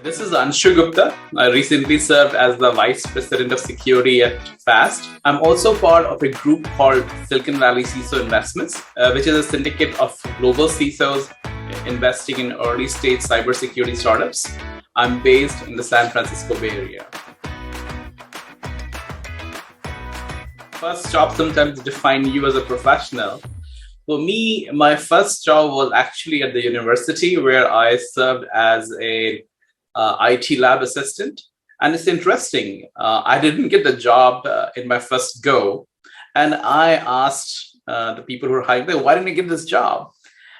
This is Anshu Gupta. I recently served as the Vice President of Security at FAST. I'm also part of a group called Silicon Valley CISO Investments, which is a syndicate of global CISOs investing in early stage cybersecurity startups. I'm based in the San Francisco Bay Area. First job sometimes define you as a professional. For me, my first job was actually at the university where I served as a IT lab assistant. And it's interesting, I didn't get the job in my first go. And I asked the people who were hiring, why didn't you get this job?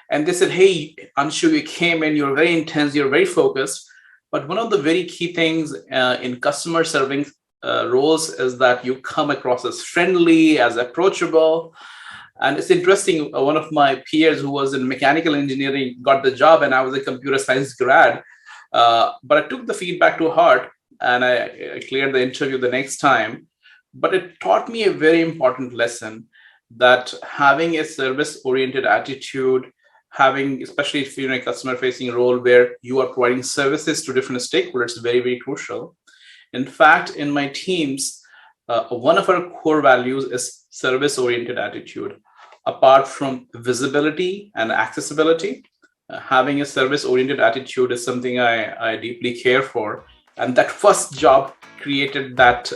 And they said, hey, Anshu, you came in, you're very intense, you're very focused. But one of the very key things in customer serving roles is that you come across as friendly, as approachable. And it's interesting, one of my peers who was in mechanical engineering got the job and I was a computer science grad. But I took the feedback to heart and I cleared the interview the next time. But it taught me a very important lesson that having a service-oriented attitude, having, especially if you're in a customer-facing role where you are providing services to different stakeholders, is very, very crucial. In fact, in my teams, one of our core values is service-oriented attitude. Apart from visibility and accessibility, having a service-oriented attitude is something I deeply care for. And that first job created that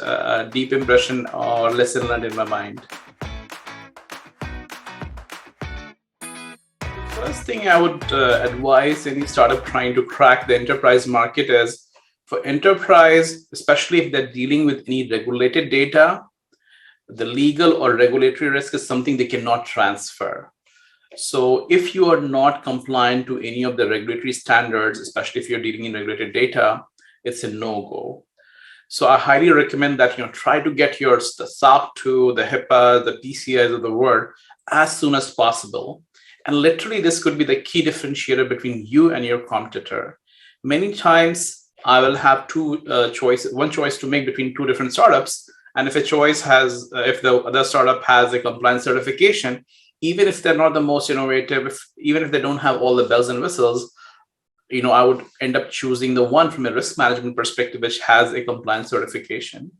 deep impression or lesson learned in my mind. The first thing I would advise any startup trying to crack the enterprise market is, for enterprise, especially if they're dealing with any regulated data, the legal or regulatory risk is something they cannot transfer. So if you are not compliant to any of the regulatory standards, especially if you're dealing in regulated data, it's a no-go. So I highly recommend that try to get your SOC 2, the HIPAA, the PCIs of the world as soon as possible. And literally, this could be the key differentiator between you and your competitor. Many times, I will have one choice to make between two different startups. And if if the other startup has a compliance certification, even if they're not the most innovative, even if they don't have all the bells and whistles, I would end up choosing the one from a risk management perspective, which has a compliance certification.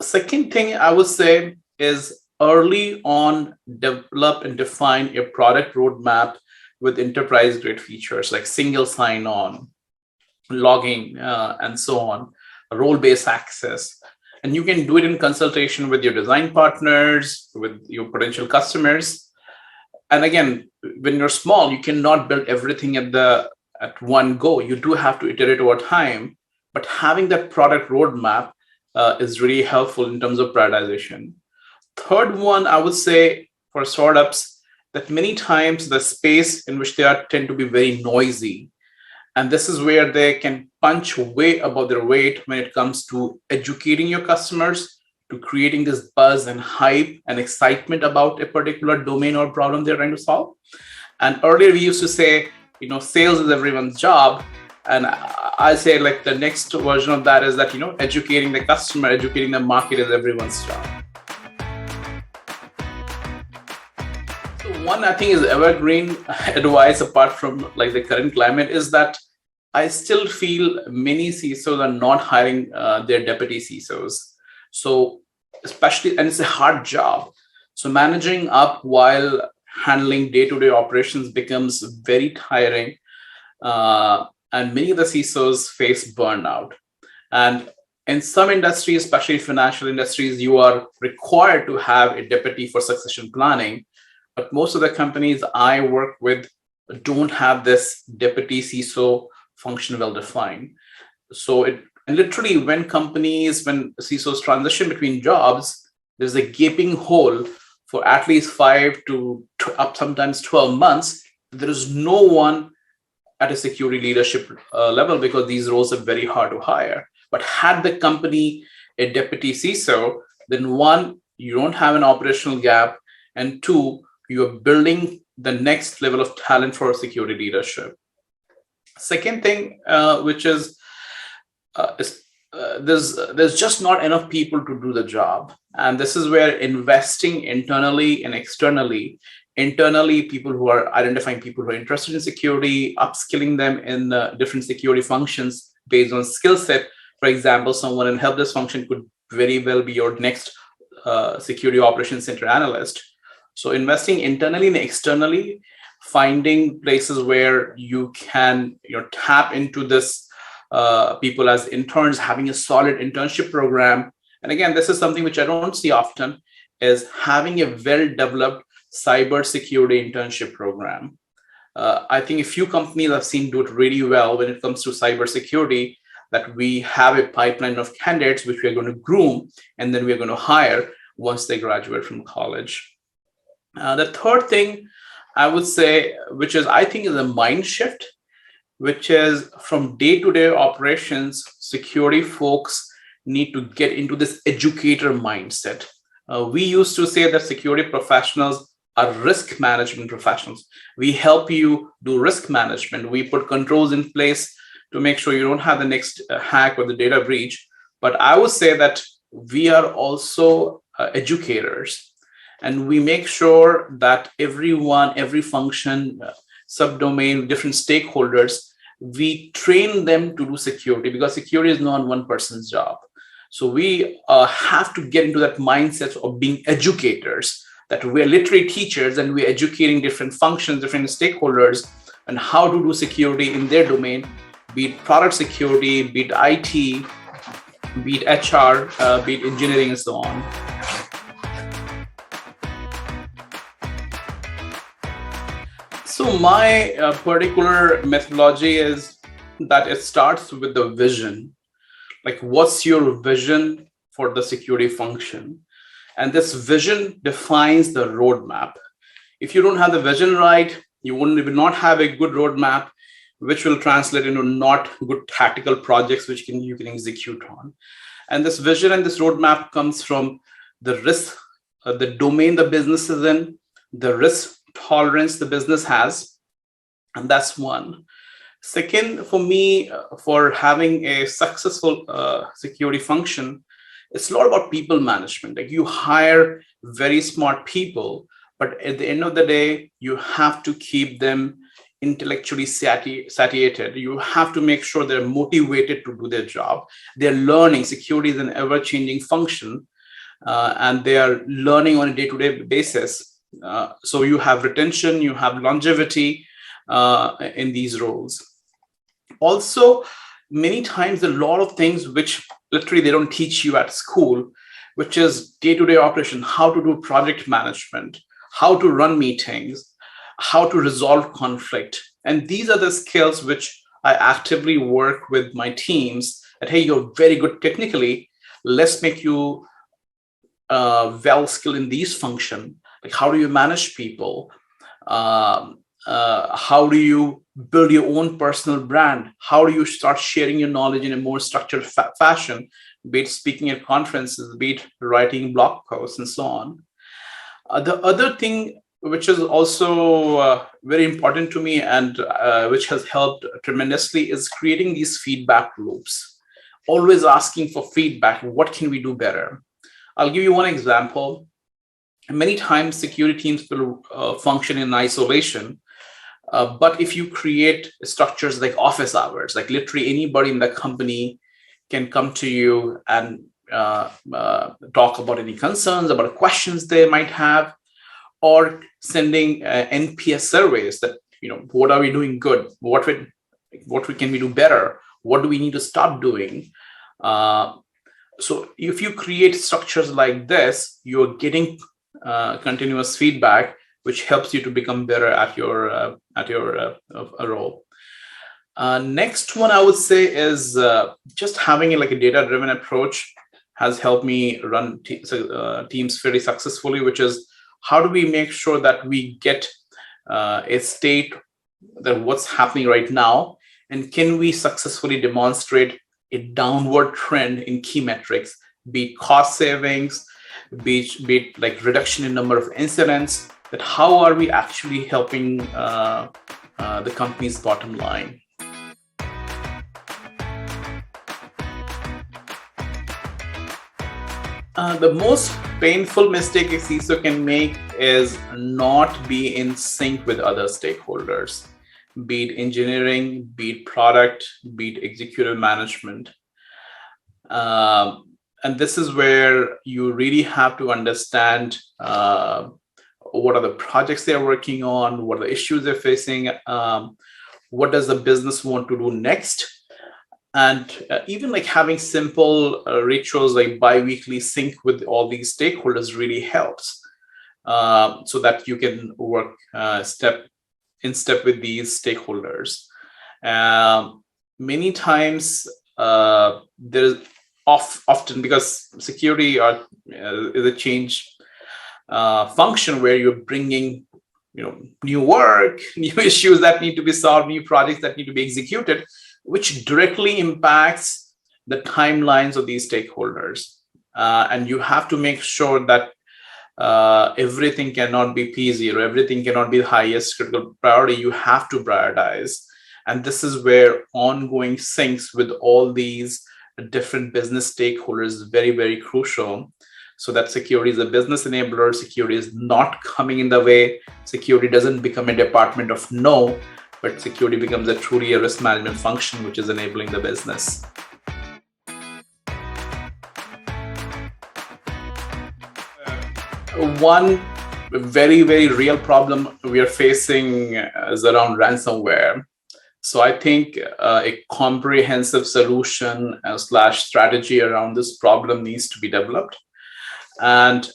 Second thing I would say is early on, develop and define a product roadmap with enterprise-grade features like single sign-on, logging, and so on, role-based access. And you can do it in consultation with your design partners, with your potential customers. And again, when you're small, you cannot build everything at one go. You do have to iterate over time, but having that product roadmap is really helpful in terms of prioritization. Third one, I would say for startups, that many times the space in which they are tend to be very noisy. And this is where they can punch way above their weight when it comes to educating your customers, to creating this buzz and hype and excitement about a particular domain or problem they're trying to solve. And earlier we used to say, sales is everyone's job. And I say like the next version of that is that, educating the customer, educating the market is everyone's job. So one I think is evergreen advice apart from like the current climate is that I still feel many CISOs are not hiring their deputy CISOs. So especially, and it's a hard job. So managing up while handling day-to-day operations becomes very tiring. And many of the CISOs face burnout. And in some industries, especially financial industries, you are required to have a deputy for succession planning. But most of the companies I work with don't have this deputy CISO function well defined. So literally when CISOs transition between jobs, there's a gaping hole for at least 5 to up sometimes 12 months. There is no one at a security leadership level because these roles are very hard to hire. But had the company a deputy CISO, then one, you don't have an operational gap, and two, you are building the next level of talent for security leadership. Second thing, which is there's just not enough people to do the job. And this is where investing internally and externally people who are identifying people who are interested in security, upskilling them in different security functions based on skill set. For example, someone in help desk function could very well be your next security operations center analyst. So investing internally and externally, finding places where you can tap into this people as interns, having a solid internship program. And again, this is something which I don't see often, is having a well-developed cybersecurity internship program. I think a few companies I've seen do it really well when it comes to cybersecurity, that we have a pipeline of candidates which we are going to groom, and then we're going to hire once they graduate from college. The third thing I would say, which is I think is a mind shift, which is from day-to-day operations, security folks need to get into this educator mindset. We used to say that security professionals are risk management professionals. We help you do risk management. We put controls in place to make sure you don't have the next hack or the data breach. But I would say that we are also educators, and we make sure that everyone, every function, subdomain, different stakeholders, we train them to do security, because security is not one person's job. So we have to get into that mindset of being educators, that we're literally teachers and we're educating different functions, different stakeholders, and how to do security in their domain, be it product security, be it IT, be it HR, be it engineering, and so on. So my particular methodology is that it starts with the vision. Like, what's your vision for the security function? And this vision defines the roadmap. If you don't have the vision right, you will not have a good roadmap, which will translate into not good tactical projects which you can execute on. And this vision and this roadmap comes from the risk, the domain the business is in, the risk tolerance the business has, and that's one. Second, for me, for having a successful security function, it's a lot about people management. Like, you hire very smart people, but at the end of the day, you have to keep them intellectually satiated. You have to make sure they're motivated to do their job. They're learning. Security is an ever-changing function, and they are learning on a day-to-day basis. So you have retention, you have longevity in these roles. Also, many times a lot of things which literally they don't teach you at school, which is day-to-day operation, how to do project management, how to run meetings, how to resolve conflict. And these are the skills which I actively work with my teams, that, hey, you're very good technically, let's make you well skilled in these functions. Like, how do you manage people? How do you build your own personal brand? How do you start sharing your knowledge in a more structured fashion, be it speaking at conferences, be it writing blog posts, and so on. The other thing which is also very important to me, and which has helped tremendously, is creating these feedback loops. Always asking for feedback. What can we do better? I'll give you one example. Many times security teams will function in isolation. But if you create structures like office hours, like literally anybody in the company can come to you and talk about any concerns, about questions they might have, or sending NPS surveys that, what are we doing good? What can we do better? What do we need to stop doing? So if you create structures like this, you're getting continuous feedback, which helps you to become better at your role. Next one I would say is just having a data-driven approach has helped me run teams fairly successfully, which is, how do we make sure that we get a state that what's happening right now, and can we successfully demonstrate a downward trend in key metrics, be it cost savings, be it like reduction in number of incidents, that how are we actually helping the company's bottom line. The most painful mistake a CISO can make is not be in sync with other stakeholders. be it engineering, be it product, be it executive management. And this is where you really have to understand what are the projects they're working on, what are the issues they're facing, what does the business want to do next. And even like having simple rituals like bi-weekly sync with all these stakeholders really helps, so that you can work step in step with these stakeholders. Many times there's often, because security is a change function where you're bringing new work, new issues that need to be solved, new projects that need to be executed, which directly impacts the timelines of these stakeholders. And you have to make sure that everything cannot be P0, everything cannot be the highest critical priority. You have to prioritize. And this is where ongoing syncs with all these different business stakeholders is very, very crucial, so that security is a business enabler. Security is not coming in the way. Security doesn't become a department of no, but security becomes truly a risk management function, which is enabling the business. One very, very real problem we are facing is around ransomware. So I think a comprehensive solution / strategy around this problem needs to be developed. And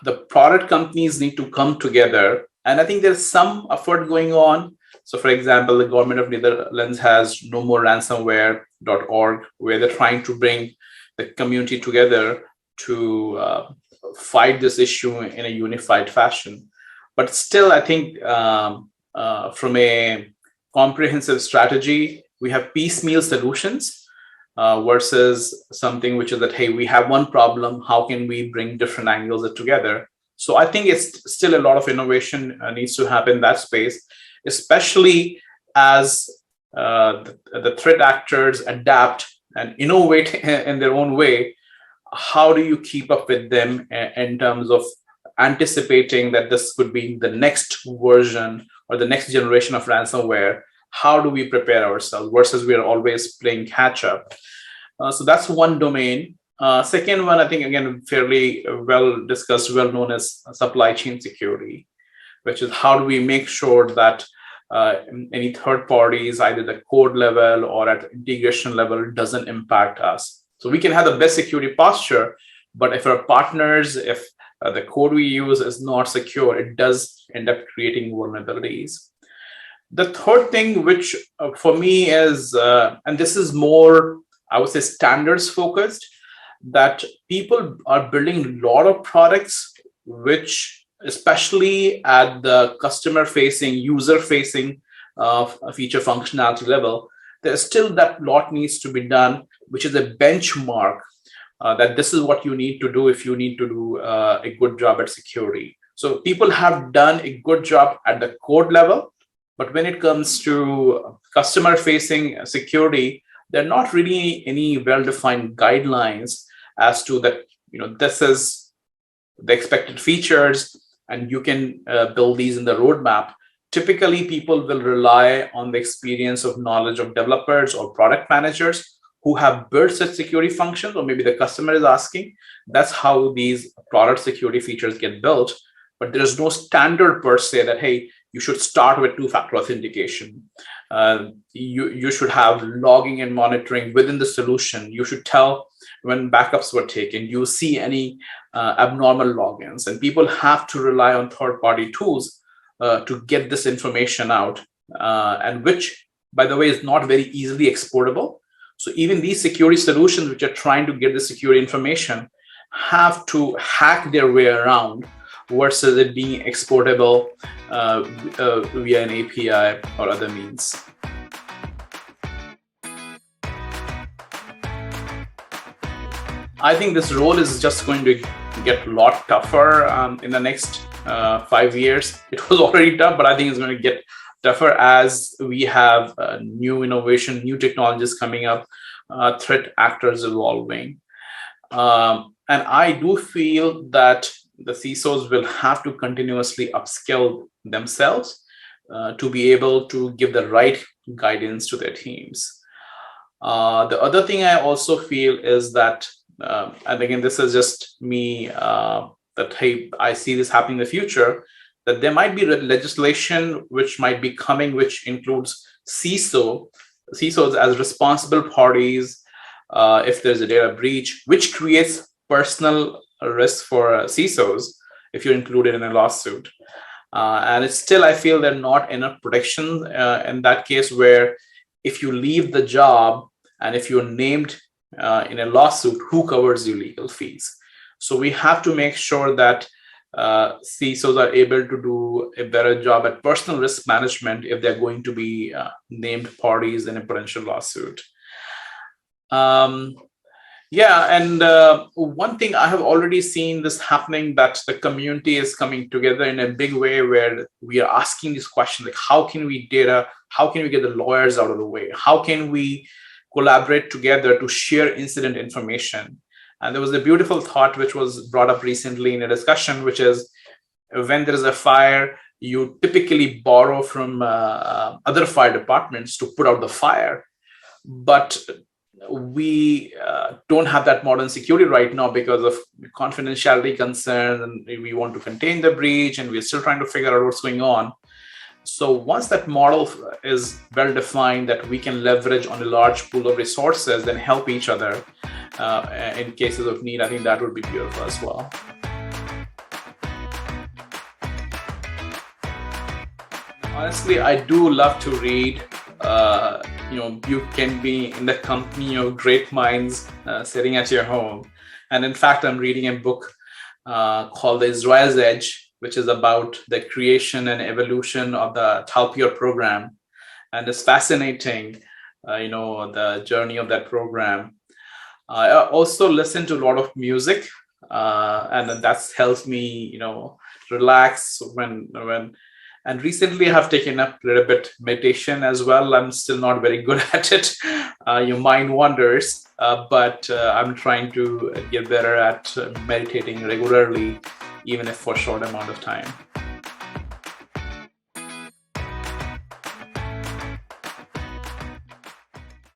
the product companies need to come together. And I think there's some effort going on. So for example, the government of Netherlands has nomoreRansomware.org, where they're trying to bring the community together to fight this issue in a unified fashion. But still, I think from a comprehensive strategy, we have piecemeal solutions versus something which is that, hey, we have one problem, how can we bring different angles together? So I think it's still a lot of innovation needs to happen in that space, especially as the threat actors adapt and innovate in their own way. How do you keep up with them in terms of anticipating that this could be the next version or the next generation of ransomware? How do we prepare ourselves versus we are always playing catch up? So that's one domain. Second one, I think, again, fairly well discussed, well known as supply chain security, which is how do we make sure that any third parties, either the code level or at integration level, doesn't impact us. So we can have the best security posture, but if our partners, if the code we use is not secure, it does end up creating vulnerabilities. The third thing, which for me is, and this is more, I would say, standards focused, that people are building a lot of products, which especially at the customer facing, user facing feature functionality level, there's still that lot needs to be done, which is a benchmark that this is what you need to do if you need to do a good job at security. So people have done a good job at the code level, but when it comes to customer facing security, there are not really any well-defined guidelines as to that, this is the expected features and you can build these in the roadmap. Typically, people will rely on the experience of knowledge of developers or product managers who have built such security functions, or maybe the customer is asking. That's how these product security features get built. But there's no standard per se that, hey, you should start with two-factor authentication. You should have logging and monitoring within the solution. You should tell when backups were taken. You see any abnormal logins, and people have to rely on third-party tools to get this information out, and which, by the way, is not very easily exportable. So even these security solutions, which are trying to get the security information, have to hack their way around versus it being exportable via an API or other means. I think this role is just going to get a lot tougher in the next 5 years. It was already tough, but I think it's going to get tougher as we have new innovation, new technologies coming up, threat actors evolving. And I do feel that the CISOs will have to continuously upskill themselves, to be able to give the right guidance to their teams. The other thing I also feel is that, and again, this is just me, that, hey, I see this happening in the future, that there might be legislation which might be coming, which includes CISOs as responsible parties if there's a data breach, which creates personal risk for CISOs if you're included in a lawsuit. And it's still, I feel there are not enough protections in that case, where if you leave the job and if you're named in a lawsuit, who covers your legal fees? So we have to make sure that CISOs are able to do a better job at personal risk management if they're going to be named parties in a potential lawsuit. Yeah, and one thing I have already seen this happening, that the community is coming together in a big way, where we are asking this question, like, how can we get the lawyers out of the way? How can we collaborate together to share incident information? And there was a beautiful thought which was brought up recently in a discussion, which is, when there is a fire, you typically borrow from other fire departments to put out the fire. But we don't have that modern security right now because of confidentiality concerns, and we want to contain the breach, and we're still trying to figure out what's going on. So once that model is well defined, that we can leverage on a large pool of resources and help each other in cases of need, I think that would be beautiful as well. Honestly, I do love to read. You can be in the company of great minds sitting at your home. And in fact, I'm reading a book called Israel's Edge, which is about the creation and evolution of the 𝐇𝐞𝐭𝐳 program. And it's fascinating, the journey of that program. I also listen to a lot of music, and that helps me, relax and recently I have taken up a little bit meditation as well. I'm still not very good at it. Your mind wanders, but I'm trying to get better at meditating regularly, even if for a short amount of time.